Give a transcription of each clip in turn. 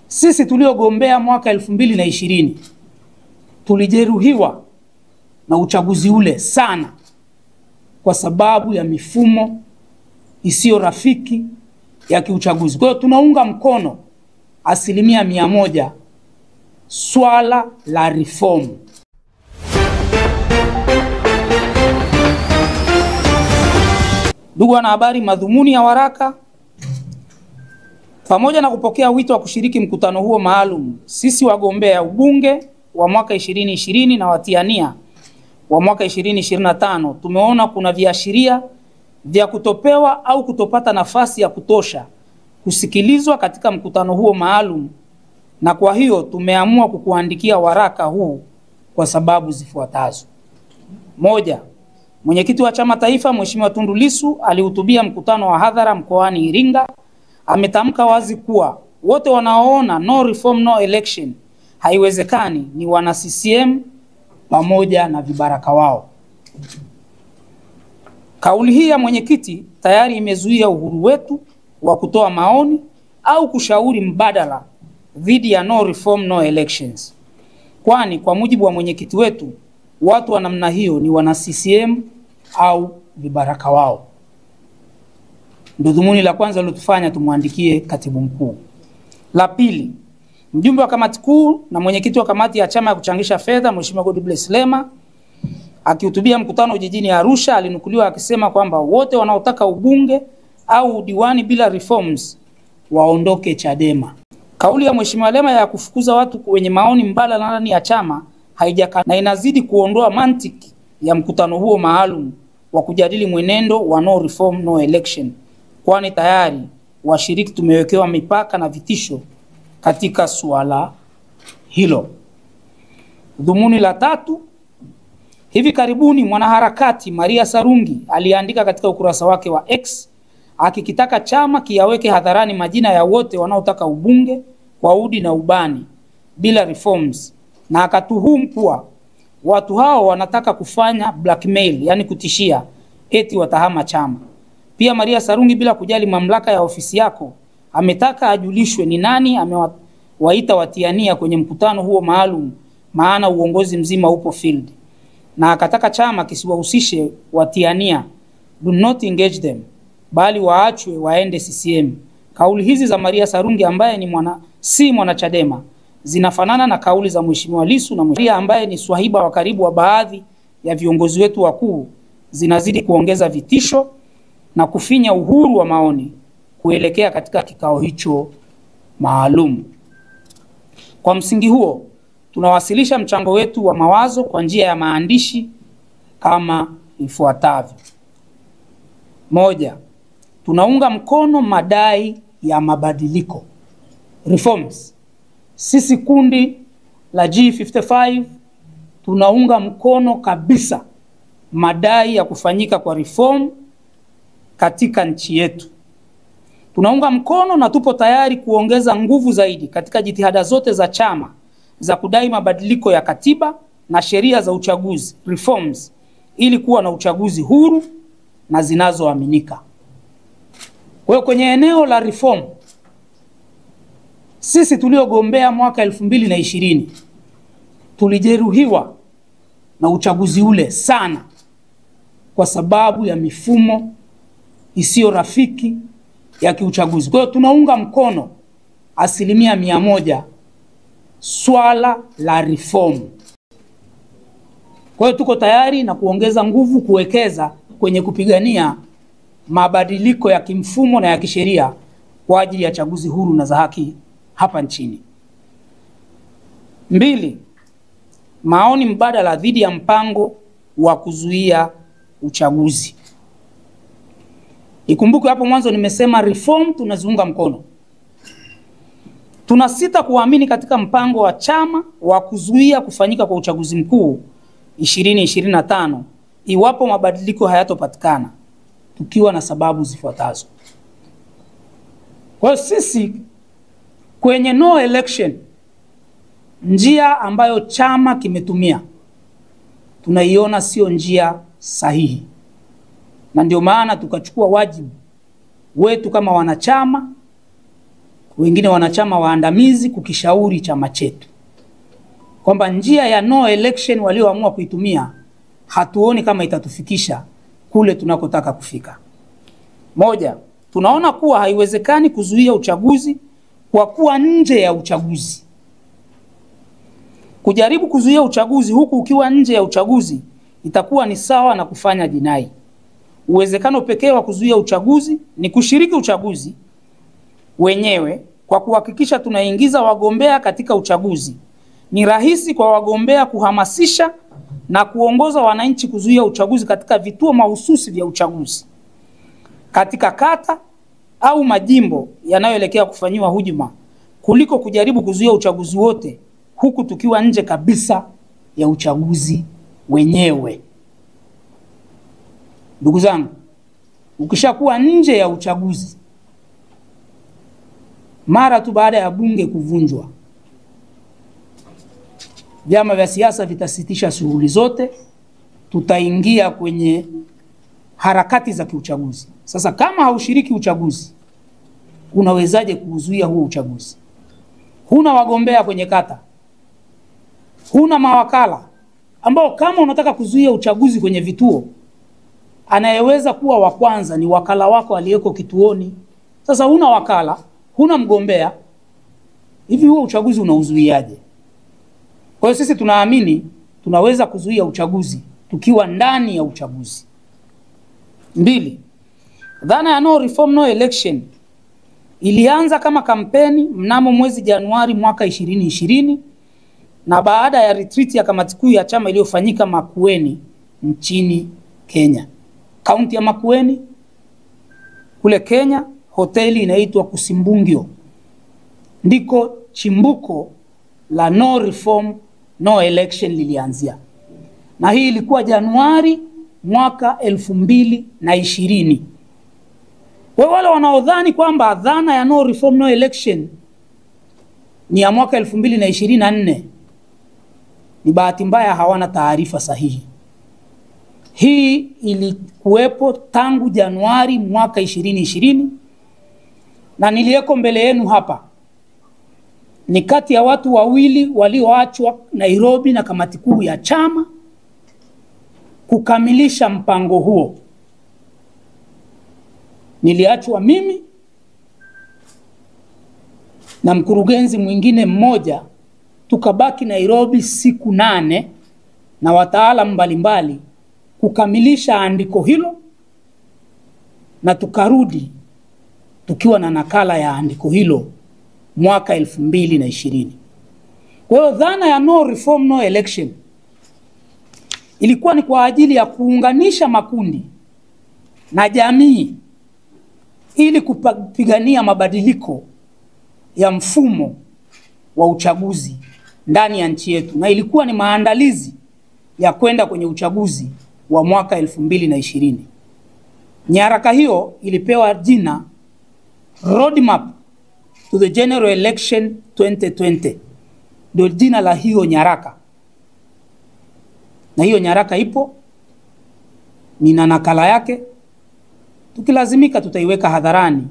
Sisi tuliogombea mwaka 2020 tulijeruhiwa na uchaguzi ule sana kwa sababu ya mifumo isiyo rafiki ya kiuchaguzi. Kwa hiyo tunaunga mkono 100% swala la reform. Ndugu wanahabari, madhumuni ya waraka pamoja na kupokea wito wa kushiriki mkutano huo maalum, sisi wagombea ubunge wa mwaka 2020 na watiania wa mwaka 2025 tumeona kuna viashiria vya kutopewa au kutopata nafasi ya kutosha kusikilizwa katika mkutano huo maalum, na kwa hiyo tumeamua kukuandikia waraka huu kwa sababu zifuatazo. Moja, mwenyekiti wa chama taifa Mheshimiwa Tundu Lissu alihutubia mkutano wa hadhara mkoani Iringa. Ametamka wazi kuwa wote wanaoona no reform no election haiwezekani ni wana CCM pamoja na vibaraka wao. Kauli hii ya mwenyekiti tayari imezuia uhuru wetu wa kutoa maoni au kushauri mbadala dhidi ya no reform no elections, kwani kwa mujibu wa mwenyekiti wetu watu wa namna hiyo ni wana CCM au vibaraka wao. Ndio dhumuni la kwanza lilotufanya tumwandikie katibu mkuu. La pili, mjumbe wa kamati kuu na mwenyekiti wa kamati ya chama ya kuchangisha fedha Mheshimiwa Godbless Lema akihutubia mkutano jijini Arusha alinukuliwa akisema kwamba wote wanaotaka ubunge au udiwani bila reforms waondoke Chadema. Kauli ya Mheshimiwa Lema ya kufukuza watu wenye maoni mbadala ndani ya chama haijakaa na inazidi kuondoa mantiki ya mkutano huo maalum wa kujadili mwenendo wa no reform no election, kwani tayari washiriki tumewekewa mipaka na vitisho katika suala hilo. Dhumuni la tatu, hivi karibuni mwanaharakati Maria Sarungi aliandika katika ukurasa wake wa X akikitaka chama kiyaweke hadharani majina ya wote wanaotaka ubunge kwa udi na ubani bila reforms, na akatuhumu kuwa watu hao wanataka kufanya blackmail, yani kutishia eti watahama chama. Pia Maria Sarungi, bila kujali mamlaka ya ofisi yako, ametaka ajulishwe ni nani amewaita watiania kwenye mkutano huo maalum, maana uongozi mzima upo field, na akataka chama kisiwahusishe watiania, do not engage them, bali waachwe waende CCM. Kauli hizi za Maria Sarungi ambaye ni si mwana Chadema zinafanana na kauli za Mheshimiwa Lissu na Maria ambaye ni swahiba wa karibu wa baadhi ya viongozi wetu wakuu, zinazidi kuongeza vitisho na kufinya uhuru wa maoni kuelekea katika kikao hicho maalum. Kwa msingi huo, tunawasilisha mchango wetu wa mawazo kwa njia ya maandishi kama ifuatavyo. Moja, tunaunga mkono madai ya mabadiliko, reforms. Sisi kundi la G55 tunaunga mkono kabisa madai ya kufanyika kwa reform katika nchi yetu. Tunaunga mkono na tupo tayari kuongeza nguvu zaidi katika jitihada zote za chama za kudai mabadiliko ya katiba na sheria za uchaguzi, reforms, ili kuwa na uchaguzi huru na zinazoaminika. Kwa hiyo kwenye eneo la reform, sisi tuliogombea mwaka 2020 tulijeruhiwa na uchaguzi ule sana kwa sababu ya mifumo isiyo rafiki ya kiuchaguzi. Kwa hiyo tunaunga mkono 100% swala la reform. Kwa hiyo tuko tayari na kuongeza nguvu kuwekeza kwenye kupigania mabadiliko ya kimfumo na ya kisheria kwa ajili ya chaguzi huru na za haki hapa nchini. 2, maoni mbadala dhidi ya mpango wa kuzuia uchaguzi. Ikumbuke hapo mwanzo nimesema reform tunaziunga mkono. Tunasita kuamini katika mpango wa chama wa kuzuia kufanyika kwa uchaguzi mkuu 2025 iwapo mabadiliko hayatopatikana, tukiwa na sababu zifuatazo. Kwa sisi kwenye no election, njia ambayo chama kimetumia tunaiona sio njia sahihi, na ndio maana tukachukua wajibu wetu kama wanachama wengine wanachama waandamizi kukishauri chama chetu kwamba njia ya no election walioamua kuitumia hatuoni kama itatufikisha kule tunakotaka kufika. Moja, tunaona kuwa haiwezekani kuzuia uchaguzi kwa kuwa nje ya uchaguzi. Kujaribu kuzuia uchaguzi huku ukiwa nje ya uchaguzi itakuwa ni sawa na kufanya jinai. Uwezekano pekee wa kuzuia uchaguzi ni kushiriki uchaguzi wenyewe kwa kuhakikisha tunaingiza wagombea katika uchaguzi. Ni rahisi kwa wagombea kuhamasisha na kuongoza wananchi kuzuia uchaguzi katika vituo mahususi vya uchaguzi, katika kata au majimbo yanayoelekea kufanyiwa hujuma, kuliko kujaribu kuzuia uchaguzi wote huku tukiwa nje kabisa ya uchaguzi wenyewe. Ndugu zangu, ukishakuwa nje ya uchaguzi mara tu baada ya bunge kuvunjwa, vyama vya siasa vitasitisha shughuli zote, tutaingia kwenye harakati za kiuchaguzi. Sasa kama haushiriki uchaguzi, unawezaje kuzuia huo uchaguzi? Huna wagombea kwenye kata, huna mawakala ambao kama unataka kuzuia uchaguzi kwenye vituo, anayeweza kuwa wa kwanza ni wakala wako aliyeko kituoni. Sasa huna wakala, huna mgombea, hivi huo uchaguzi unauzuiaje? Kwa hiyo sisi tunaamini tunaweza kuzuia uchaguzi tukiwa ndani ya uchaguzi. Mbili, dhana ya no reform no election ilianza kama kampeni mnamo mwezi Januari mwaka 2020 na baada ya retreat ya kamati kuu ya chama iliyofanyika Makueni nchini Kenya. Kaunti ya Makueni kule Kenya, hoteli inaitwa Kusimbungio, ndiko chimbuko la no reform no election lilianzia. Na hii ilikuwa Januari mwaka 2020. Wale wanaodhani kwamba dhana ya no reform no election ni ya mwaka 2024 ni bahati mbaya, hawana taarifa sahihi. Hii ilikuwepo tangu Januari mwaka 2020 na niliyeko mbele yenu hapa ni kati ya watu wawili walioachwa Nairobi na kamati kuu ya chama kukamilisha mpango huo. Niliachwa mimi na mkurugenzi mwingine mmoja, tukabaki Nairobi siku 8 na wataalamu mbalimbali kukamilisha andiko hilo, na tukarudi tukiwa na nakala ya andiko hilo mwaka 2020. Kwa hiyo dhana ya no reform no election ilikuwa ni kwa ajili ya kuunganisha makundi na jamii ili kupigania mabadiliko ya mfumo wa uchaguzi ndani ya nchi yetu, na ilikuwa ni maandalizi ya kwenda kwenye uchaguzi wa mwaka 2020. Nyaraka hiyo ilipewa jina Roadmap to the General Election 2020. Ndio jina la hiyo nyaraka. Na hiyo nyaraka ipo, nina nakala yake. Tukilazimika tutaiweka hadharani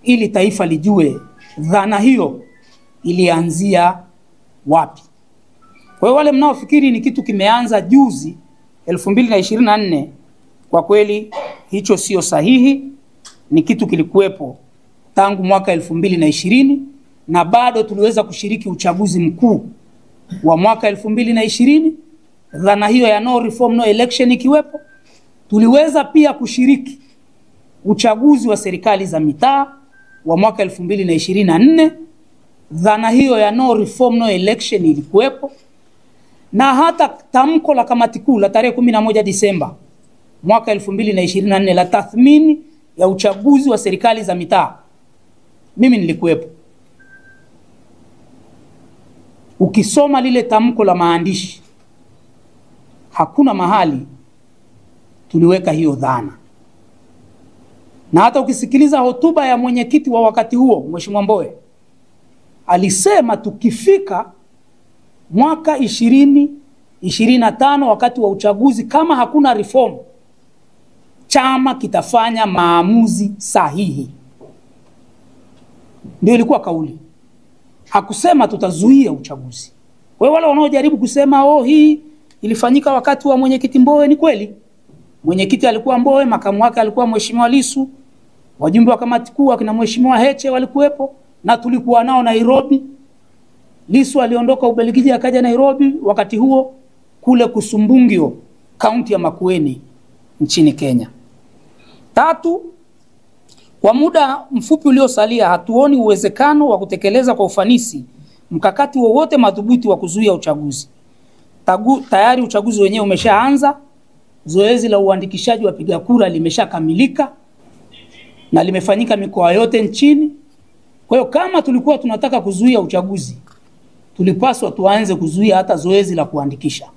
ili taifa lijue dhana hiyo ilianzia wapi. Kwa hiyo wale mnaofikiri ni kitu kimeanza juzi 2024, kwa kweli hicho sio sahihi. Ni kitu kilikuwepo tangu mwaka 2020 na bado tuliweza kushiriki uchaguzi mkuu wa mwaka 2020. Dhana hiyo ya no reform no election ikiwepo, tuliweza pia kushiriki uchaguzi wa serikali za mitaa wa mwaka 2024. Dhana hiyo ya no reform no election ilikuwepo, na hata tamko la kamati kuu la tarehe 11 Disemba mwaka 2024 la tathmini ya uchaguzi wa serikali za mitaa, mimi nilikuwepo. Ukisoma lile tamko la maandishi, hakuna mahali tuliweka hiyo dhana. Na hata ukisikiliza hotuba ya mwenyekiti wa wakati huo, Mheshimiwa Mbowe, alisema tukifika mwaka 2025 wakati wa uchaguzi, kama hakuna reform, chama kitafanya maamuzi sahihi. Ndio ilikuwa kauli. Hakusema tutazuia uchaguzi. Kwa hiyo wale wanaojaribu kusema hii ilifanyika wakati wa mwenyekiti Mbowe, ni kweli. Mwenyekiti alikuwa Mbowe, makamu wake alikuwa Mheshimiwa Lissu, wajumbe wa kamati kuu akina Mheshimiwa Heche walikuwepo na tulikuwa nao Nairobi. Lissu aliondoka Ubelgiji akaja Nairobi wakati huo kule Kusumbungio, kaunti ya Makueni nchini Kenya. 3, kwa muda mfupi uliosalia hatuoni uwezekano wa kutekeleza kwa ufanisi mkakati wowote madhubuti wa kuzuia uchaguzi. Tayari uchaguzi wenyewe umeshaanza, zoezi la uandikishaji wa wapiga kura limeshakamilika na limefanyika mikoa yote nchini. Kwa hiyo kama tulikuwa tunataka kuzuia uchaguzi, tulipaswa tuanze kuzuia hata zoezi la kuandikisha.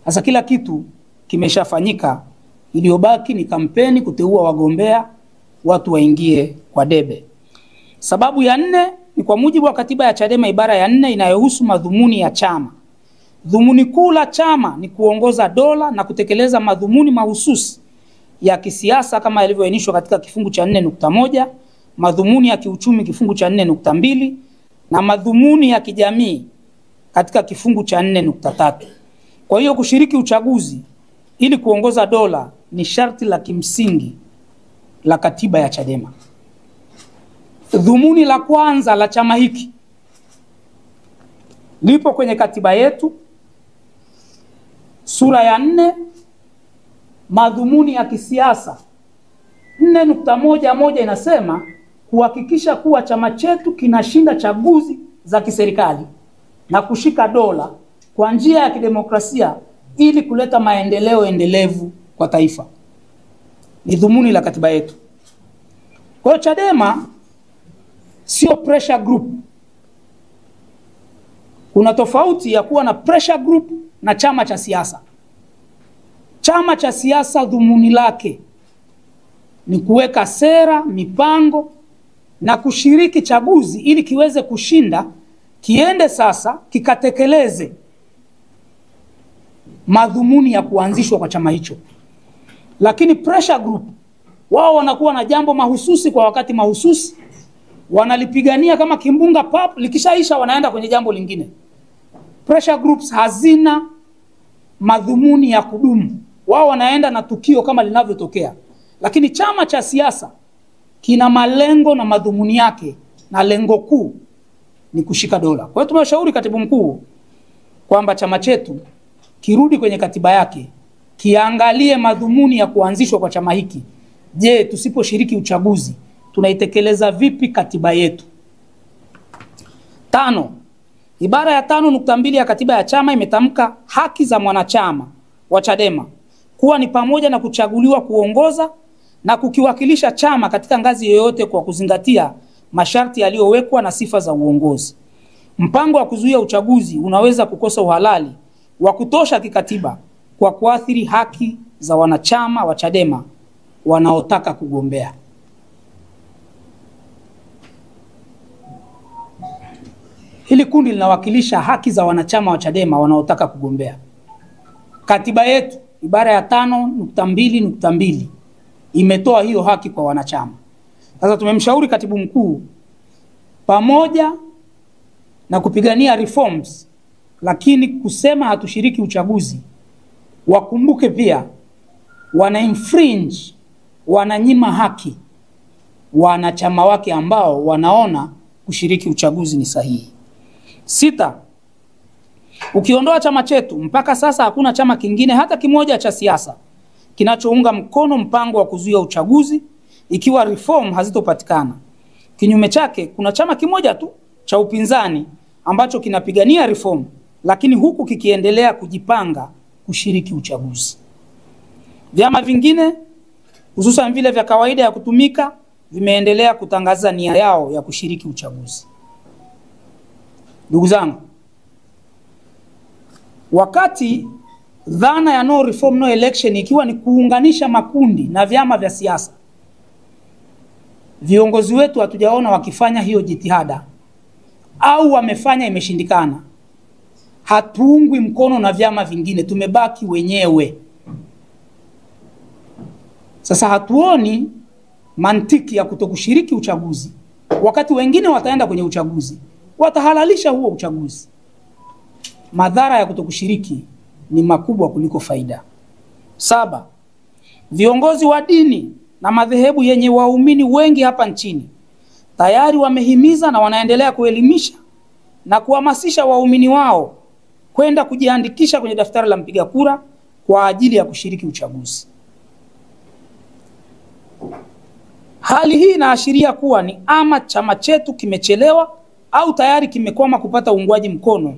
Sasa kila kitu kimeshafanyika, iliyobaki ni kampeni, kuteua wagombea, watu waingie kwa debe. Sababu ya 4 ni kwa mujibu wa katiba ya Chadema ibara ya 4 inayohusu madhumuni ya chama. Dhumuni kuu la chama ni kuongoza dola na kutekeleza madhumuni mahususi ya kisiasa kama yalivyoainishwa katika kifungu cha 4.1, madhumuni ya kiuchumi kifungu cha 4.2 na madhumuni ya kijamii katika kifungu cha 4.3. Kwa hiyo kushiriki uchaguzi ili kuongoza dola ni sharti la kimsingi la katiba ya Chadema. Dhumuni la kwanza la chama hiki lipo kwenye katiba yetu, sura ya 4, madhumuni ya kisiasa 4.11 inasema kuhakikisha kuwa chama chetu kinashinda chaguzi za kiserikali na kushika dola kwa njia ya kidemokrasia ili kuleta maendeleo endelevu kwa taifa. Ni dhumuni la katiba yetu. Kwa hiyo Chadema sio pressure group. Kuna tofauti ya kuwa na pressure group na chama cha siasa. Chama cha siasa dhumuni lake ni kuweka sera, mipango na kushiriki chaguzi ili kiweze kushinda, kiende sasa kikatekeleze madhumuni ya kuanzishwa kwa chama hicho. Lakini pressure group wao wanakuwa na jambo mahususi kwa wakati mahususi, wanalipigania kama kimbunga pap, likishaisha wanaenda kwenye jambo lingine. Pressure groups hazina madhumuni ya kudumu. Wao wanaenda na tukio kama linavyotokea. Lakini chama cha siasa kina malengo na madhumuni yake, na lengo kuu ni kushika dola. Kwa hiyo tumeshauri katibu mkuu kwamba chama chetu kirudi kwenye katiba yake, kiangalie madhumuni ya kuanzishwa kwa chama hiki. Je, tusiposhiriki uchaguzi tunaitekeleza vipi katiba yetu? 5, ibara ya 5.2 ya katiba ya chama imetamka haki za mwanachama wa Chadema kuwa ni pamoja na kuchaguliwa kuongoza na kukiwakilisha chama katika ngazi yoyote kwa kuzingatia masharti yaliyowekwa na sifa za uongozi. Mpango wa kuzuia uchaguzi unaweza kukosa uhalali wa kutosha kikatiba kwa kuathiri haki za wanachama wa Chadema wanaotaka kugombea. Hili kundi linawakilisha haki za wanachama wa Chadema wanaotaka kugombea. Katiba yetu ibara ya 5.2.2 imetoa hiyo haki kwa wanachama. Sasa tumemshauri katibu mkuu, pamoja na kupigania reforms, lakini kusema hatushiriki uchaguzi, wakumbuke pia wana infringe, wananyima haki wanachama wake ambao wanaona kushiriki uchaguzi ni sahihi. 6, ukiondoa chama chetu, mpaka sasa hakuna chama kingine hata kimoja cha siasa kinachounga mkono mpango wa kuzuia uchaguzi ikiwa reform hazitopatikana. Kinyume chake, kuna chama kimoja tu cha upinzani ambacho kinapigania reform, lakini huku kikiendelea kujipanga kushiriki uchaguzi. Vyama vingine hususan vile vya kawaida ya kutumika vimeendelea kutangaza nia yao ya kushiriki uchaguzi. Ndugu zangu, wakati dhana ya no reform no election ikiwa ni kuunganisha makundi na vyama vya siasa, viongozi wetu hatujaona wakifanya hiyo jitihada, au wamefanya imeshindikana. Hatuungwi mkono na vyama vingine, tumebaki wenyewe. Sasa hatuoni mantiki ya kutokushiriki uchaguzi wakati wengine wataenda kwenye uchaguzi, watahalalisha huo uchaguzi. Madhara ya kutokushiriki ni makubwa kuliko faida. 7. Viongozi wa dini na madhehebu yenye waumini wengi hapa nchini tayari wamehimiza na wanaendelea kuelimisha na kuhamasisha waumini wao kwenda kujiandikisha kwenye daftari la mpiga kura kwa ajili ya kushiriki uchaguzi. Hali hii inaashiria kuwa ni ama chama chetu kimechelewa au tayari kimekwama kupata uungwaji mkono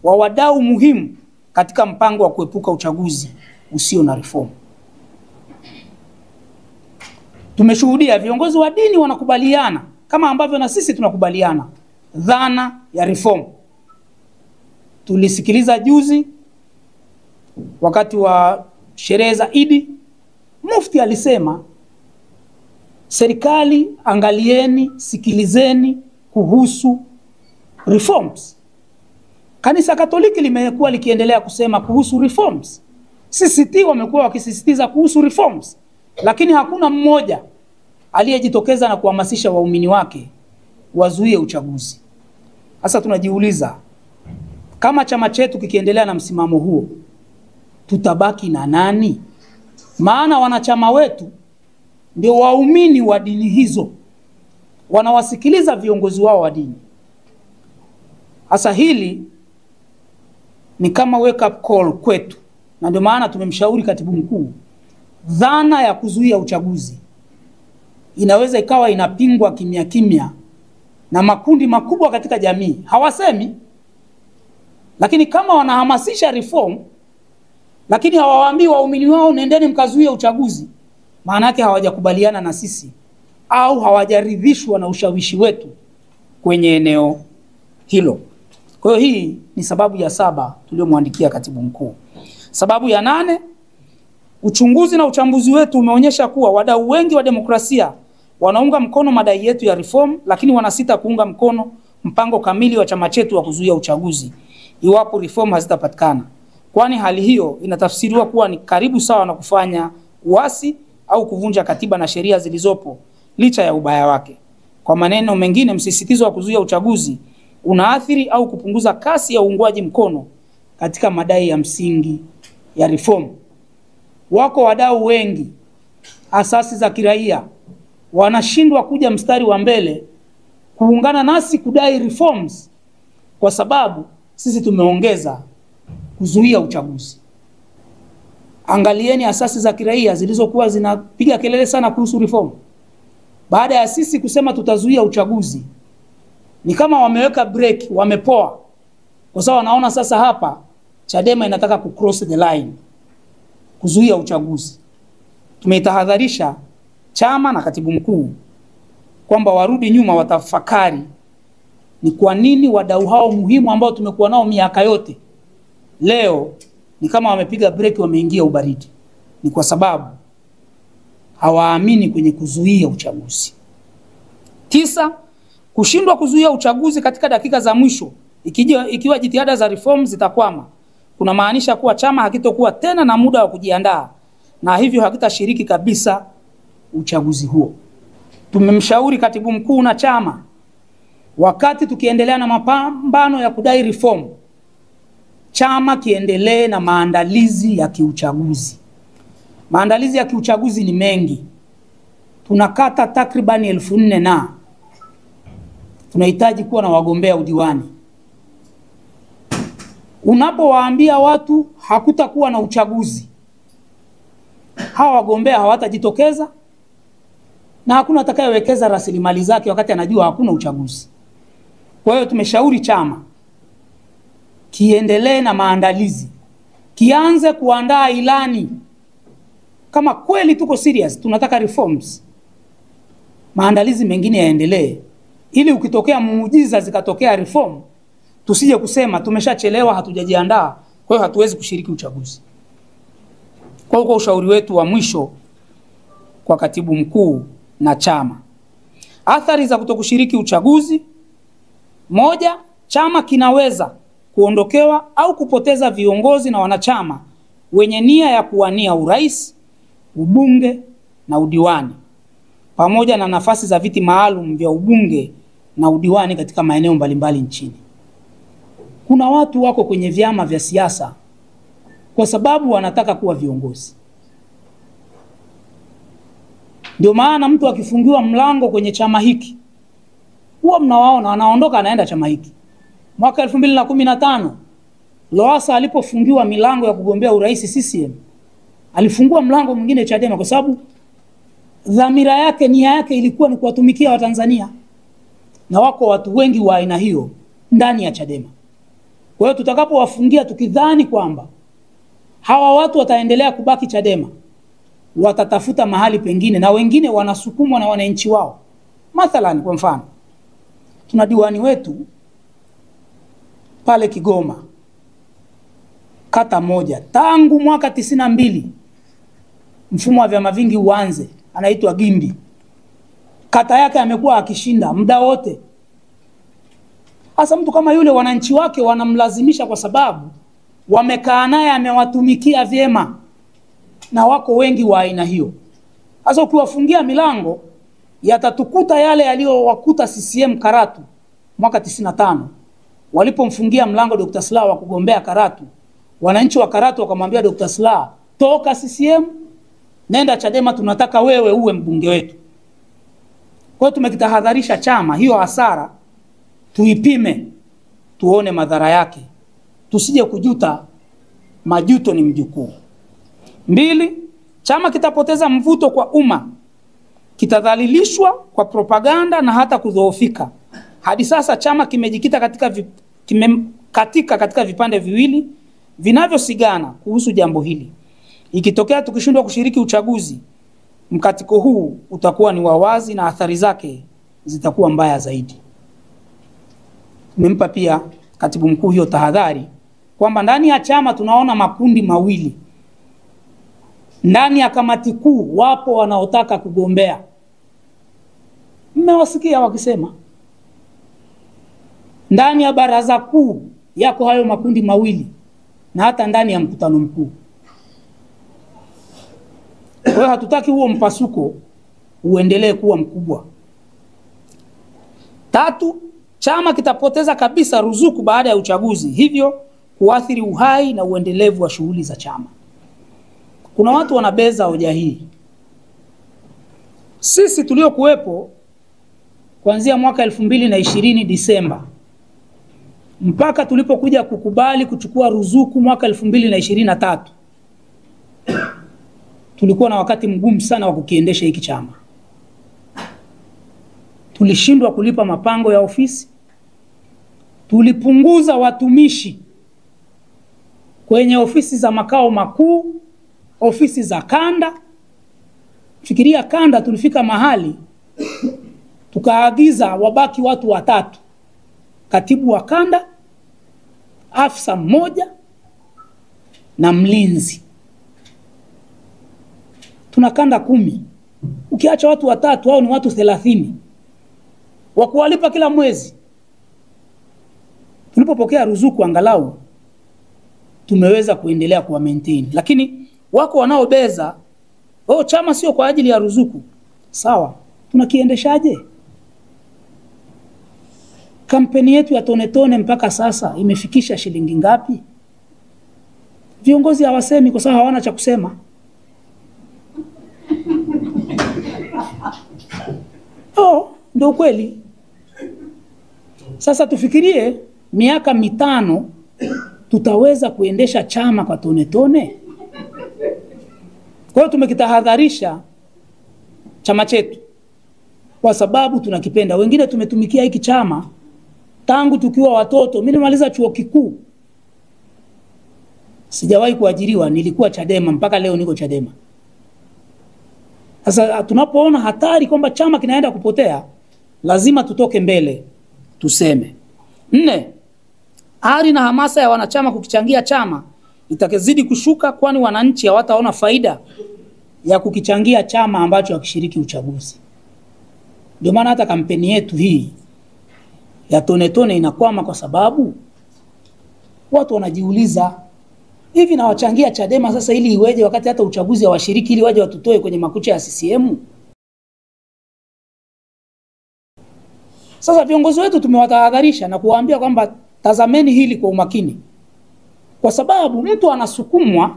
wa wadau muhimu katika mpango wa kuepuka uchaguzi usio na reform. Tumeshuhudia viongozi wa dini wanakubaliana kama ambavyo na sisi tunakubaliana dhana ya reform. Tulisikiliza juzi wakati wa sherehe za Idi, Mufti alisema serikali, angalieni, sikilizeni kuhusu reforms. Kanisa Katoliki limekuwa likiendelea kusema kuhusu reforms. CCT wamekuwa wakisisitiza kuhusu reforms, lakini hakuna mmoja aliyejitokeza na kuhamasisha waumini wake wazuie uchaguzi. Sasa tunajiuliza, kama chama chetu kikiendelea na msimamo huo, tutabaki na nani? Maana wanachama wetu ndio waumini wa dini hizo, wanawasikiliza viongozi wao wa dini. Sasa hili ni kama wake up call kwetu, na ndio maana tumemshauri katibu mkuu, dhana ya kuzuia uchaguzi inaweza ikawa inapingwa kimya kimya na makundi makubwa katika jamii. Hawasemi, lakini kama wanahamasisha reform lakini hawawaambii waumini wao nendeni mkazuia uchaguzi, maana yake hawajakubaliana na sisi au hawajaridhishwa na ushawishi wetu kwenye eneo hilo. Kwa hiyo hii ni sababu ya 7 tuliyomwandikia katibu mkuu. Sababu ya 8, uchunguzi na uchambuzi wetu umeonyesha kuwa wadau wengi wa demokrasia wanaunga mkono madai yetu ya reform, lakini wanasita kuunga mkono mpango kamili wa chama chetu wa kuzuia uchaguzi iwapo reform hazitapatikana. Kwani hali hiyo inatafsiriwa kuwa ni karibu sawa na kufanya uasi au kuvunja katiba na sheria zilizopo licha ya ubaya wake. Kwa maneno mengine, msisitizo wa kuzuia uchaguzi unaathiri au kupunguza kasi ya uungwaji mkono katika madai ya msingi ya reform. Wako wadau wengi, asasi za kiraia, wanashindwa kuja mstari wa mbele kuungana nasi kudai reforms kwa sababu sisi tumeongeza kuzuia uchaguzi. Angalieni asasi za kiraia zilizokuwa zinapiga kelele sana kuhusu reform. Baada ya sisi kusema tutazuia uchaguzi, ni kama wameweka break, wamepoa. Kwa sababu wanaona sasa hapa Chadema inataka kucross the line, kuzuia uchaguzi. Tumeitahadharisha chama na katibu mkuu kwamba warudi nyuma, watafakari ni kwa nini wadau hao muhimu ambao tumekuwa nao miaka yote leo ni kama wamepiga break, wameingia ubaridi. Ni kwa sababu hawaamini kwenye kuzuia uchaguzi. 9, kushindwa kuzuia uchaguzi katika dakika za mwisho ikiwa jitihada za reform zitakwama, kuna maanisha kuwa chama hakitokuwa tena na muda wa kujiandaa na hivyo hakitashiriki kabisa uchaguzi huo. Tumemshauri katibu mkuu na chama, wakati tukiendelea na mapambano ya kudai reform, chama kiendelee na maandalizi ya kiuchaguzi. Maandalizi ya kiuchaguzi ni mengi. Tunakata takribani 1400 na tunahitaji kuwa na wagombea udiwani. Unapowaambia watu hakutakuwa na uchaguzi, hawa wagombea hawatajitokeza na hakuna atakayewekeza rasilimali zake wakati anajua hakuna uchaguzi. Kwa hiyo tumeshauri chama kiendelee na maandalizi, kianze kuandaa ilani. Kama kweli tuko serious, tunataka reforms, maandalizi mengine yaendelee, ili ukitokea muujiza zikatokea reform, tusije kusema tumeshachelewa, hatujajiandaa, kwa hiyo hatuwezi kushiriki uchaguzi. Kwa hiyo ushauri wetu wa mwisho kwa katibu mkuu na chama, athari za kutokushiriki uchaguzi: 1, chama kinaweza kuondokewa au kupoteza viongozi na wanachama wenye nia ya kuwania urais, ubunge na udiwani, pamoja na nafasi za viti maalum vya ubunge na udiwani katika maeneo mbalimbali nchini. Kuna watu wako kwenye vyama vya siasa kwa sababu wanataka kuwa viongozi. Ndio maana mtu akifungiwa mlango kwenye chama hiki, huwa mnawaona anaondoka anaenda chama hiki. Mwaka 2015 Lowassa alipofungiwa milango ya kugombea urais CCM, alifungua mlango mwingine Chadema kwa sababu dhamira yake, nia yake ilikuwa ni kuwatumikia Watanzania. Na wako watu wengi wa aina hiyo ndani ya Chadema. Kwa hiyo tutakapowafungia tukidhani kwamba hawa watu wataendelea kubaki Chadema, watatafuta mahali pengine, na wengine wanasukumwa na wananchi wao. Mathalan, kwa mfano, tuna diwani wetu pale Kigoma, kata moja, tangu mwaka 92 mfumo wa vyama vingi uanze, anaitwa Gimbi. Kata yake amekuwa akishinda muda wote. Hasa mtu kama yule wananchi wake wanamlazimisha kwa sababu wamekaa naye, amewatumikia vyema, na wako wengi wa aina hiyo. Hasa ukiwafungia milango, yatatukuta yale yaliyowakuta CCM Karatu mwaka 95. Walipomfungia mlango Dr. Slaa wa kugombea Karatu, wananchi wa Karatu wakamwambia Dr. Slaa, toka CCM, nenda Chadema, tunataka wewe uwe mbunge wetu. Kwa hiyo tumekitahadharisha chama, hiyo hasara tuipime, tuone madhara yake, tusije kujuta. Majuto ni mjukuu. 2, chama kitapoteza mvuto kwa umma, kitadhalilishwa kwa propaganda na hata kudhoofika. Hadi sasa chama kimejikita katika vipande viwili vinavyosigana kuhusu jambo hili. Ikitokea tukishindwa kushiriki uchaguzi, mkatiko huu utakuwa ni wawazi na athari zake zitakuwa mbaya zaidi. Tumempa pia katibu mkuu hiyo tahadhari kwamba ndani ya chama tunaona makundi mawili. Ndani ya kamati kuu wapo wanaotaka kugombea. Mmewasikia wakisema. Ndani ya baraza kuu yako hayo makundi mawili, na hata ndani ya mkutano mkuu. Kwa hiyo hatutaki huo mpasuko uendelee kuwa mkubwa. 3, chama kitapoteza kabisa ruzuku baada ya uchaguzi, hivyo kuathiri uhai na uendelevu wa shughuli za chama. Kuna watu wanabeza hoja hii. Sisi tuliokuwepo kuanzia mwaka 2020 Disemba mpaka tulipokuja kukubali kuchukua ruzuku mwaka 2023, tulikuwa na wakati mgumu sana wa kukiendesha hiki chama. Tulishindwa kulipa mapango ya ofisi, tulipunguza watumishi kwenye ofisi za makao makuu, ofisi za kanda. Fikiria kanda, tulifika mahali tukaagiza wabaki watu 3, katibu wa kanda, afisa mmoja na mlinzi. Tuna kanda 10. Ukiacha watu 3, hao ni watu 30 wa kuwalipa kila mwezi. Tulipopokea ruzuku angalau tumeweza kuendelea kuwa maintain. Lakini wako wanaobeza, chama sio kwa ajili ya ruzuku. Sawa, tunakiendeshaje? Kampeni yetu ya tone tone mpaka sasa imefikisha shilingi ngapi? Viongozi hawasemi kwa sababu hawana cha kusema. Ndio kweli. Sasa tufikirie miaka 5 tutaweza kuendesha chama kwa tone tone? Kwa hiyo tumekitahadharisha chama chetu kwa sababu tunakipenda. Wengine tumetumikia hiki chama tangu tukiwa watoto. Mimi nimaliza chuo kikuu, sijawahi kuajiriwa, nilikuwa Chadema mpaka leo niko Chadema. Sasa tunapoona hatari kwamba chama kinaenda kupotea, lazima tutoke mbele tuseme. 4, ari na hamasa ya wanachama kukichangia chama itakezidi kushuka, kwani wananchi hawataona faida ya kukichangia chama ambacho hakishiriki uchaguzi. Ndio maana hata kampeni yetu hii ya tone tone inakwama, kwa sababu watu wanajiuliza, hivi na wachangia Chadema sasa ili iweje wakati hata uchaguzi hawashiriki, ili waje watutoe kwenye makucha ya CCM? Sasa viongozi wetu tumewatahadharisha na kuwaambia kwamba tazameni hili kwa umakini, kwa sababu mtu anasukumwa,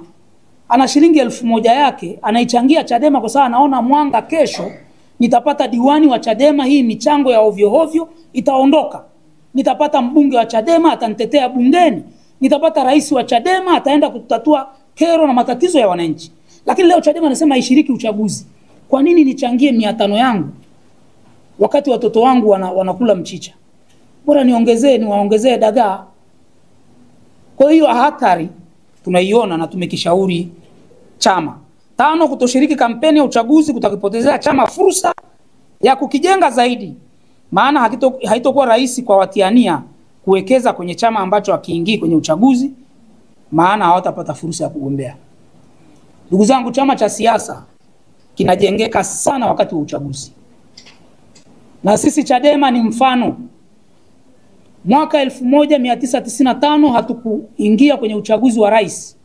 ana shilingi 1000 yake anaichangia Chadema kwa sababu anaona mwanga kesho nitapata diwani wa Chadema, hii michango ya ovyo ovyo itaondoka, nitapata mbunge wa Chadema atanitetea bungeni, nitapata rais wa Chadema ataenda kutatua kero na matatizo ya wananchi. Lakini leo Chadema anasema haishiriki uchaguzi. Kwa nini nichangie 500 yangu wakati watoto wangu wanakula mchicha? Bora niwaongezee dagaa. Kwa hiyo hatari tunaiona na tumekishauri chama. 5, kutoshiriki kampeni ya uchaguzi kutakipotezea chama fursa ya kukijenga zaidi. Maana haitokuwa rahisi kwa watiania kuwekeza kwenye chama ambacho hakiingii kwenye uchaguzi, maana hawatapata fursa ya kugombea. Ndugu zangu, chama cha siasa kinajengeka sana wakati wa uchaguzi. Na sisi Chadema ni mfano. Mwaka 1995 hatukuingia kwenye uchaguzi wa rais.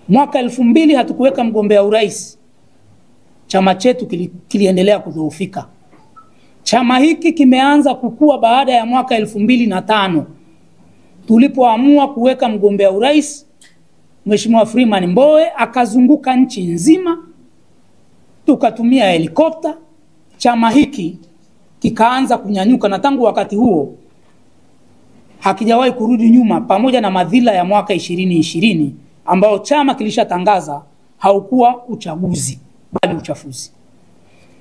Mwaka 2000 hatukuweka mgombea urais. Chama chetu kiliendelea kudhoofika. Chama hiki kimeanza kukua baada ya mwaka 2005. Tulipoamua kuweka mgombea urais, Mheshimiwa Freeman Mbowe akazunguka nchi nzima, tukatumia helikopta, chama hiki kikaanza kunyanyuka, na tangu wakati huo hakijawahi kurudi nyuma, pamoja na madhila ya mwaka 2020 ambao chama kilishatangaza haukuwa uchaguzi bali uchafuzi.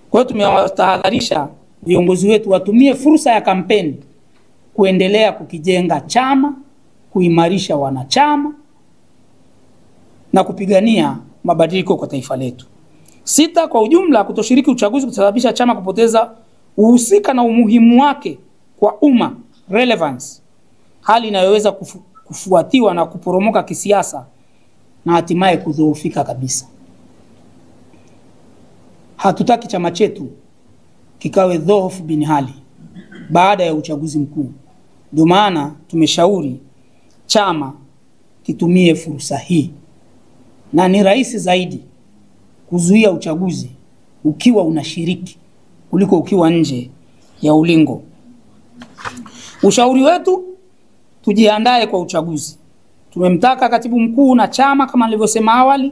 Kwa hiyo tumewatahadharisha viongozi wetu watumie fursa ya kampeni kuendelea kukijenga chama, kuimarisha wanachama na kupigania mabadiliko kwa taifa letu. 6, kwa ujumla, kutoshiriki uchaguzi kutasababisha chama kupoteza uhusika na umuhimu wake kwa umma, relevance, hali inayoweza kufuatiwa na kuporomoka kisiasa na hatimaye kudhoofika kabisa. Hatutaki chama chetu kikawe dhoofu bin hali baada ya uchaguzi mkuu. Ndio maana tumeshauri chama kitumie fursa hii, na ni rahisi zaidi kuzuia uchaguzi ukiwa unashiriki kuliko ukiwa nje ya ulingo. Ushauri wetu, tujiandae kwa uchaguzi. Tumemtaka katibu mkuu na chama kama nilivyosema awali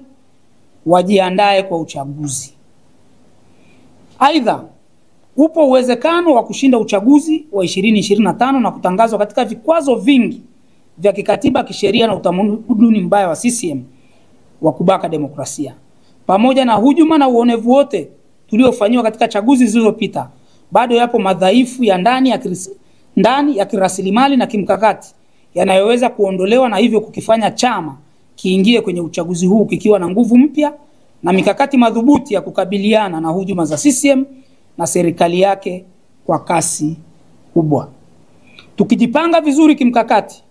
wajiandae kwa uchaguzi. Aidha, upo uwezekano wa kushinda uchaguzi wa 2025 na kutangazwa katika vikwazo vingi vya kikatiba, kisheria na utamaduni mbaya wa CCM wa kubaka demokrasia. Pamoja na hujuma na uonevu wote tuliofanywa katika chaguzi zilizopita, bado yapo madhaifu ya ndani ya kirasilimali na kimkakati yanayoweza kuondolewa, na hivyo kukifanya chama kiingie kwenye uchaguzi huu kikiwa na nguvu mpya na mikakati madhubuti ya kukabiliana na hujuma za CCM na serikali yake kwa kasi kubwa. Tukijipanga vizuri kimkakati,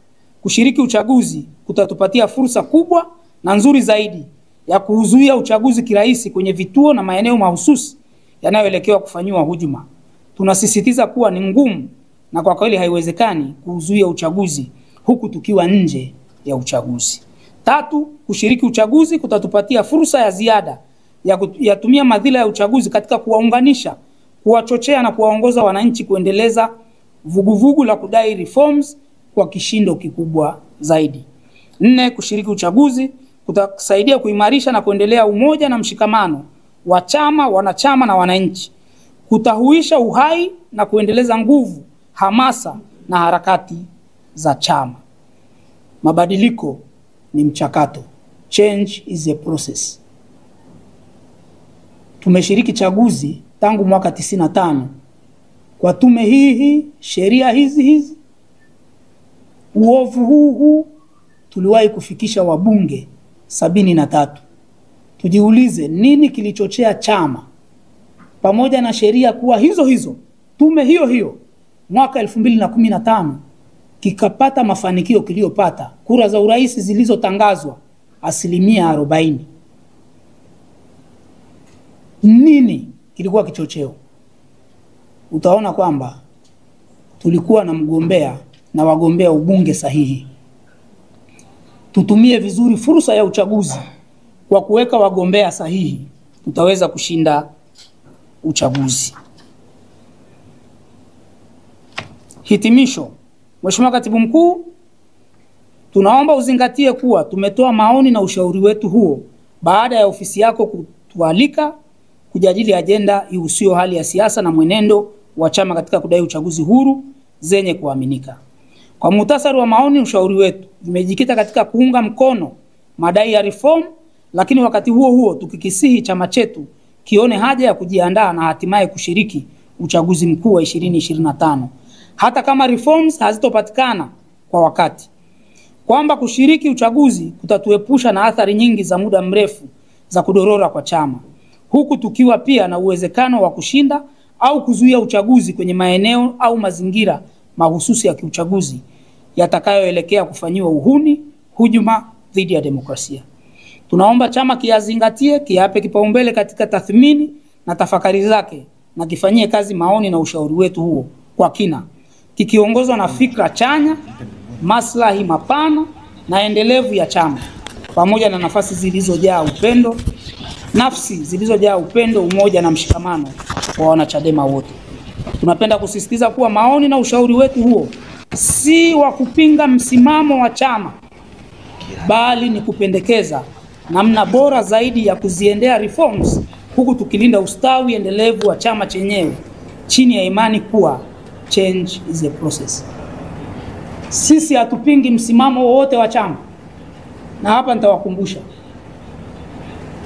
kushiriki uchaguzi kutatupatia fursa kubwa na nzuri zaidi ya kuzuia uchaguzi kirahisi kwenye vituo na maeneo mahususi yanayoelekewa kufanywa hujuma. Tunasisitiza kuwa ni ngumu na kwa kweli haiwezekani kuzuia uchaguzi huku tukiwa nje ya uchaguzi. 3, kushiriki uchaguzi kutatupatia fursa ya ziada ya tumia madhila ya uchaguzi katika kuwaunganisha, kuwachochea na kuwaongoza wananchi kuendeleza vuguvugu la kudai reforms kwa kishindo kikubwa zaidi. 4, kushiriki uchaguzi kutasaidia kuimarisha na kuendelea umoja na mshikamano wa chama, wanachama na wananchi, kutahuisha uhai na kuendeleza nguvu, hamasa na harakati za chama. Mabadiliko ni mchakato. Change is a process. Tumeshiriki chaguzi tangu mwaka 95 kwa tume hii, sheria hizi, uovu huu tuliwahi kufikisha wabunge 73. Tujiulize nini kilichochea chama pamoja na sheria kuwa hizo, tume hiyo mwaka 2015 kikapata mafanikio kiliyopata, kura za urais zilizotangazwa 40%. Nini kilikuwa kichocheo? Utaona kwamba tulikuwa na mgombea na wagombea ubunge sahihi. Tutumie vizuri fursa ya uchaguzi kwa kuweka wagombea sahihi, tutaweza kushinda uchaguzi. Hitimisho. Mheshimiwa Katibu Mkuu, tunaomba uzingatie kuwa tumetoa maoni na ushauri wetu huo baada ya ofisi yako kutualika kujadili ajenda ihusuyo hali ya siasa na mwenendo wa chama katika kudai uchaguzi huru zenye kuaminika. Kwa muhtasari wa maoni, ushauri wetu umejikita katika kuunga mkono madai ya reform, lakini wakati huo huo tukikisihi chama chetu kione haja ya kujiandaa na hatimaye kushiriki uchaguzi mkuu wa 2025 hata kama reforms hazitopatikana kwa wakati, kwamba kushiriki uchaguzi kutatuepusha na athari nyingi za muda mrefu za kudorora kwa chama, huku tukiwa pia na uwezekano wa kushinda au kuzuia uchaguzi kwenye maeneo au mazingira mahususi ya kiuchaguzi yatakayoelekea kufanyiwa uhuni, hujuma dhidi ya demokrasia. Tunaomba chama kiyazingatie, kiape kipaumbele katika tathmini na tafakari zake, na kifanyie kazi maoni na ushauri wetu huo kwa kina, kikiongozwa na fikra chanya, maslahi mapana na endelevu ya chama, pamoja na nafsi zilizojaa upendo, umoja na mshikamano wa wanachadema wote. Tunapenda kusisitiza kuwa maoni na ushauri wetu huo si wa kupinga msimamo wa chama, bali ni kupendekeza namna bora zaidi ya kuziendea reforms, huku tukilinda ustawi endelevu wa chama chenyewe chini ya imani kuwa change is a process. Sisi hatupingi msimamo wowote wa chama, na hapa nitawakumbusha,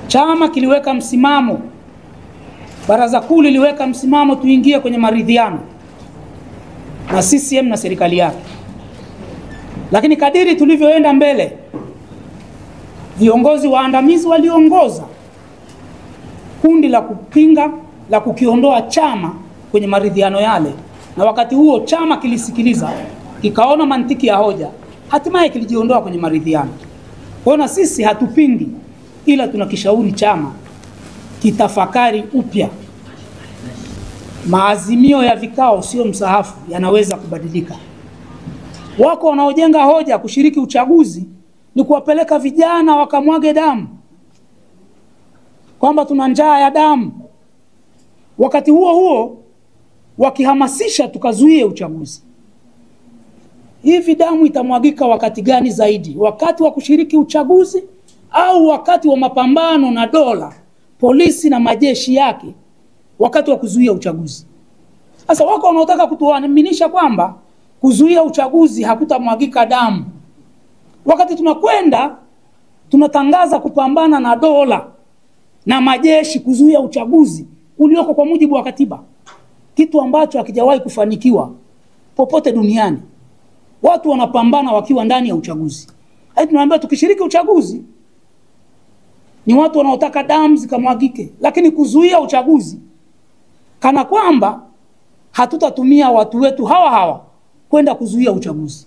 chama kiliweka msimamo, baraza kuu liliweka msimamo tuingie kwenye maridhiano na CCM na serikali yake. Lakini kadiri tulivyoenda mbele, viongozi waandamizi waliongoza kundi la kupinga, la kukiondoa chama kwenye maridhiano yale, na wakati huo chama kilisikiliza, kikaona mantiki ya hoja, hatimaye kilijiondoa kwenye maridhiano. Kwa na sisi hatupingi, ila tunakishauri chama kitafakari upya. Maazimio ya vikao sio msahafu, yanaweza kubadilika. Wako wanaojenga hoja kushiriki uchaguzi ni kuwapeleka vijana wakamwage damu, kwamba tuna njaa ya damu. Wakati huo huo wakihamasisha tukazuie uchaguzi. Hivi damu itamwagika wakati gani zaidi? Wakati wa kushiriki uchaguzi au wakati wa mapambano na dola, polisi na majeshi yake wakati wa kuzuia uchaguzi? Sasa wako wanaotaka kutuaminisha kwamba kuzuia uchaguzi hakutamwagika damu, wakati tunakwenda tunatangaza kupambana na dola na majeshi kuzuia uchaguzi ulioko kwa mujibu wa katiba, kitu ambacho hakijawahi kufanikiwa popote duniani. Watu wanapambana wakiwa ndani ya uchaguzi. Hadi tunaambia tukishiriki uchaguzi ni watu wanaotaka damu zikamwagike, lakini kuzuia uchaguzi kana kwamba hatutatumia watu wetu hawa kwenda kuzuia uchaguzi.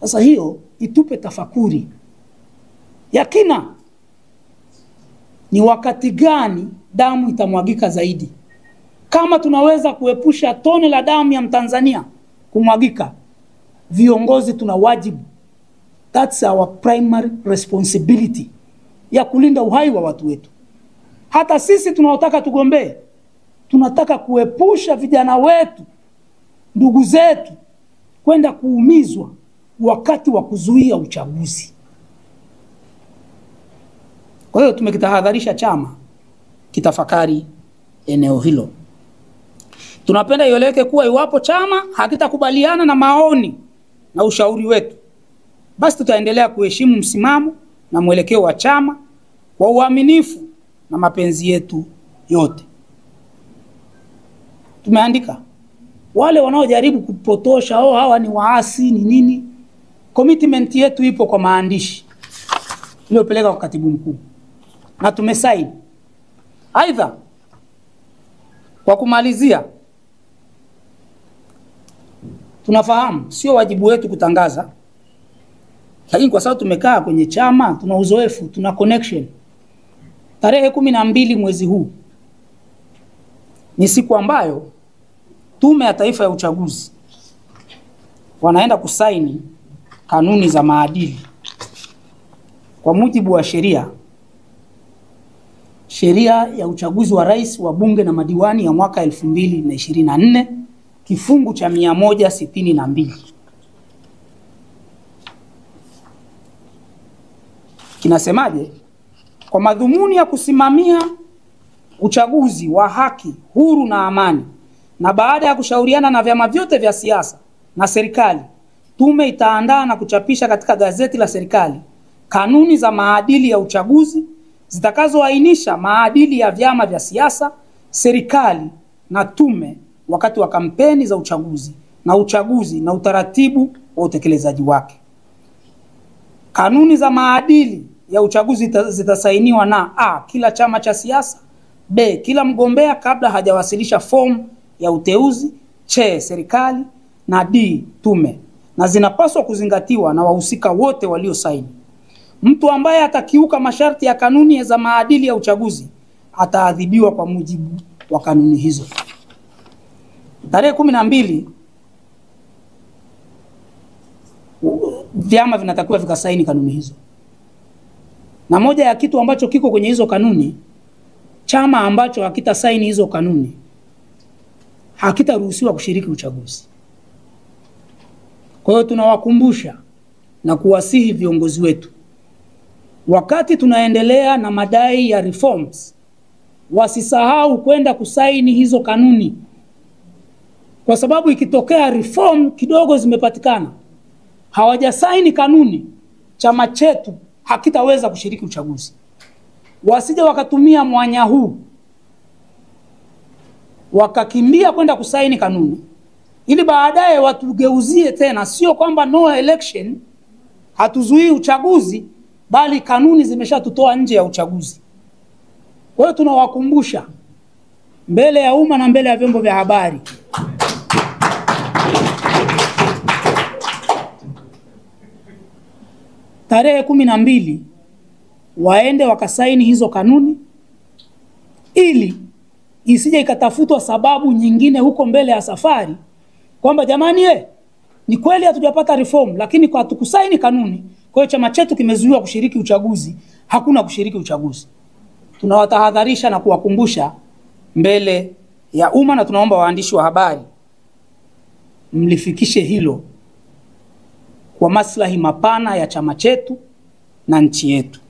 Sasa hiyo itupe tafakuri ya kina, ni wakati gani damu itamwagika zaidi? Kama tunaweza kuepusha tone la damu ya Mtanzania kumwagika, viongozi tuna wajibu, that's our primary responsibility, ya kulinda uhai wa watu wetu. Hata sisi tunaotaka tugombee, tunataka kuepusha vijana wetu, ndugu zetu, kwenda kuumizwa wakati wa kuzuia uchaguzi. Kwa hiyo tumekitahadharisha chama kitafakari eneo hilo. Tunapenda ieleweke kuwa iwapo chama hakitakubaliana na maoni na ushauri wetu, basi tutaendelea kuheshimu msimamo na mwelekeo wa chama kwa uaminifu na mapenzi yetu yote. Tumeandika wale wanaojaribu kupotosha hawa ni waasi ni nini, commitment yetu ipo kwa maandishi iliyopeleka kwa Katibu Mkuu na tumesaini. Aidha, kwa kumalizia, tunafahamu sio wajibu wetu kutangaza, lakini kwa sababu tumekaa kwenye chama, tuna uzoefu, tuna connection. Tarehe 12 mwezi huu ni siku ambayo Tume ya Taifa ya Uchaguzi wanaenda kusaini kanuni za maadili kwa mujibu wa sheria ya uchaguzi wa rais, wa bunge na madiwani ya mwaka 2024 kifungu cha 162. Kinasemaje? Kwa madhumuni ya kusimamia uchaguzi wa haki, huru na amani, na baada ya kushauriana na vyama vyote vya siasa na serikali, tume itaandaa na kuchapisha katika gazeti la serikali kanuni za maadili ya uchaguzi zitakazoainisha maadili ya vyama vya siasa, serikali na tume wakati wa kampeni za uchaguzi na utaratibu wa utekelezaji wake. Kanuni za maadili ya uchaguzi zitasainiwa na a, kila chama cha siasa; b, kila mgombea kabla hajawasilisha fomu ya uteuzi; c, serikali; na d, tume, na zinapaswa kuzingatiwa na wahusika wote waliosaini. Mtu ambaye atakiuka masharti ya kanuni za maadili ya uchaguzi ataadhibiwa kwa mujibu wa kanuni hizo. Tarehe 12 vyama vinatakiwa vikasaini kanuni hizo. Na moja ya kitu ambacho kiko kwenye hizo kanuni, chama ambacho hakitasaini hizo kanuni hakitaruhusiwa kushiriki uchaguzi. Kwa hiyo tunawakumbusha na kuwasihi viongozi wetu, wakati tunaendelea na madai ya reforms, wasisahau kwenda kusaini hizo kanuni, kwa sababu ikitokea reform kidogo zimepatikana, hawajasaini kanuni, chama chetu hakitaweza kushiriki uchaguzi. Wasije wakatumia mwanya huu wakakimbia kwenda kusaini kanuni ili baadaye watugeuzie tena. Sio kwamba no election, hatuzuii uchaguzi, bali kanuni zimeshatutoa nje ya uchaguzi. Kwa hiyo tunawakumbusha mbele ya umma na mbele ya vyombo vya habari, tarehe 12 waende wakasaini hizo kanuni, ili isije ikatafutwa sababu nyingine huko mbele ya safari kwamba jamani, ni kweli hatujapata reform, lakini kwa hatukusaini kanuni, kwa hiyo chama chetu kimezuiwa kushiriki uchaguzi. Hakuna kushiriki uchaguzi. Tunawatahadharisha na kuwakumbusha mbele ya umma, na tunaomba waandishi wa habari mlifikishe hilo kwa maslahi mapana ya chama chetu na nchi yetu.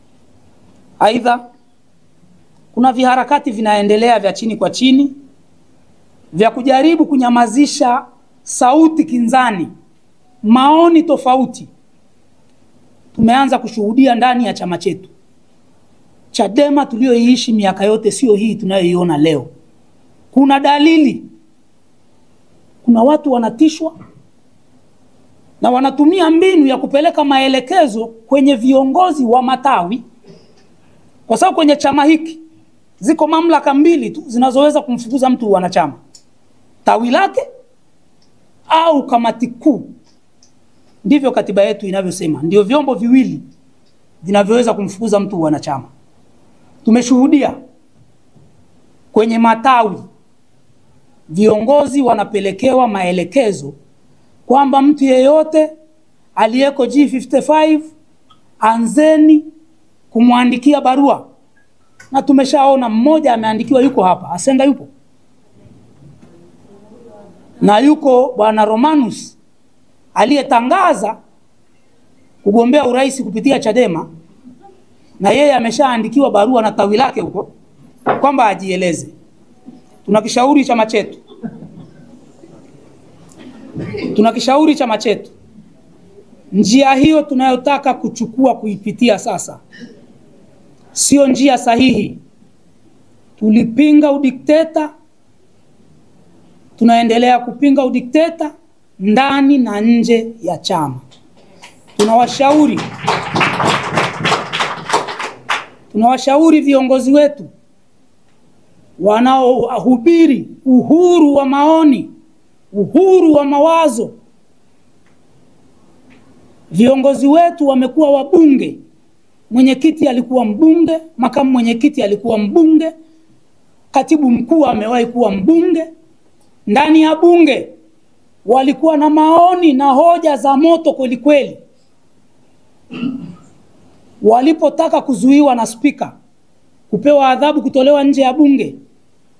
Aidha, kuna viharakati vinaendelea vya chini kwa chini vya kujaribu kunyamazisha sauti kinzani, maoni tofauti. Tumeanza kushuhudia ndani ya chama chetu. Chadema tulioiishi miaka yote sio hii tunayoiona leo. Kuna dalili, kuna watu wanatishwa na wanatumia mbinu ya kupeleka maelekezo kwenye viongozi wa matawi, kwa sababu kwenye chama hiki ziko mamlaka mbili tu zinazoweza kumfukuza mtu wanachama: tawi lake au kamati kuu. Ndivyo katiba yetu inavyosema, ndio vyombo viwili vinavyoweza kumfukuza mtu wanachama. Tumeshuhudia kwenye matawi viongozi wanapelekewa maelekezo kwamba mtu yeyote aliyeko G55 anzeni kumwandikia barua, na tumeshaona mmoja ameandikiwa, yuko hapa, Asenga yupo, na yuko bwana Romanus aliyetangaza kugombea urais kupitia Chadema, na yeye ameshaandikiwa barua na tawi lake huko kwamba ajieleze. Tunakishauri chama chetu njia hiyo tunayotaka kuchukua kuipitia sasa sio njia sahihi. Tulipinga udikteta, tunaendelea kupinga udikteta ndani na nje ya chama. Tunawashauri viongozi wetu wanaohubiri uhuru wa maoni, uhuru wa mawazo. Viongozi wetu wamekuwa wabunge, mwenyekiti alikuwa mbunge, makamu mwenyekiti alikuwa mbunge, katibu mkuu amewahi kuwa mbunge. Ndani ya bunge walikuwa na maoni na hoja za moto kweli kweli. Walipotaka kuzuiwa na spika, kupewa adhabu, kutolewa nje ya bunge,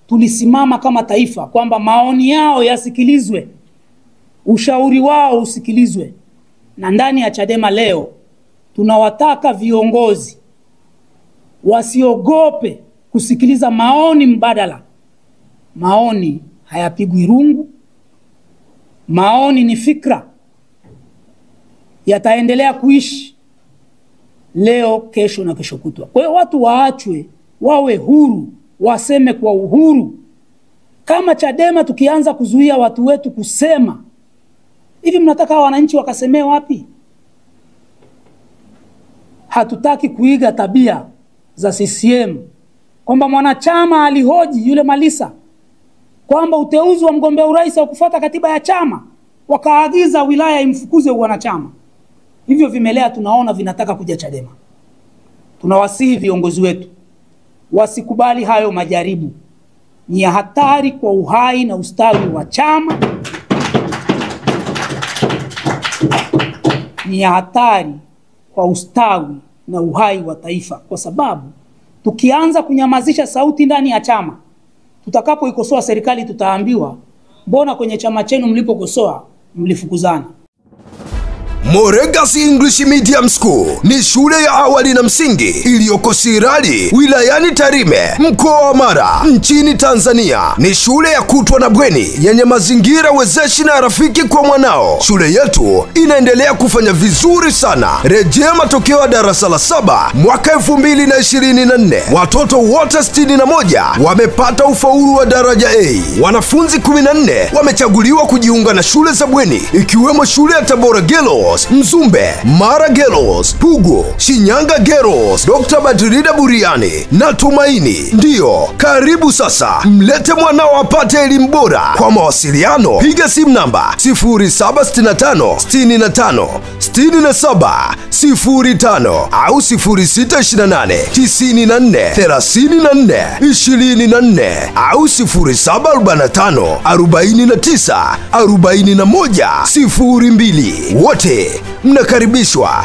tulisimama kama taifa kwamba maoni yao yasikilizwe, ushauri wao usikilizwe. Na ndani ya Chadema leo tunawataka viongozi wasiogope kusikiliza maoni mbadala. Maoni hayapigwi rungu. Maoni ni fikra, yataendelea kuishi leo, kesho na kesho kutwa. Kwa hiyo watu waachwe wawe huru, waseme kwa uhuru. Kama Chadema tukianza kuzuia watu wetu kusema, hivi mnataka wananchi wakasemee wapi? Hatutaki kuiga tabia za CCM kwamba mwanachama alihoji yule Malisa kwamba uteuzi wa mgombea urais au kufuata katiba ya chama, wakaagiza wilaya imfukuze wanachama. Hivyo vimelea tunaona vinataka kuja Chadema. Tunawasihi viongozi wetu wasikubali hayo majaribu. Ni hatari kwa uhai na ustawi wa chama. Ni hatari kwa ustawi na uhai wa taifa, kwa sababu tukianza kunyamazisha sauti ndani ya chama, tutakapoikosoa serikali tutaambiwa, mbona kwenye chama chenu mlipokosoa mlifukuzana? Moregas English Medium School ni shule ya awali na msingi iliyoko Sirari, wilayani Tarime, mkoa wa Mara, nchini Tanzania. Ni shule ya kutwa na bweni yenye mazingira wezeshi na rafiki kwa mwanao. Shule yetu inaendelea kufanya vizuri sana. Rejea matokeo ya darasa la 7 mwaka 2024. Watoto wote 61 wamepata ufaulu wa daraja A. Wanafunzi 14 wamechaguliwa kujiunga na shule za bweni, ikiwemo shule ya Tabora Girls, Mzumbe, Mara Girls, Pugu, Shinyanga Girls, Dr. Badrida Buriani na Tumaini. Ndiyo, karibu sasa, mlete mwanao apate elimu bora. Kwa mawasiliano, piga simu namba 0765 65 67 05 au 0628 94 34 24 au 0745 49 41 02. Wote mnakaribishwa.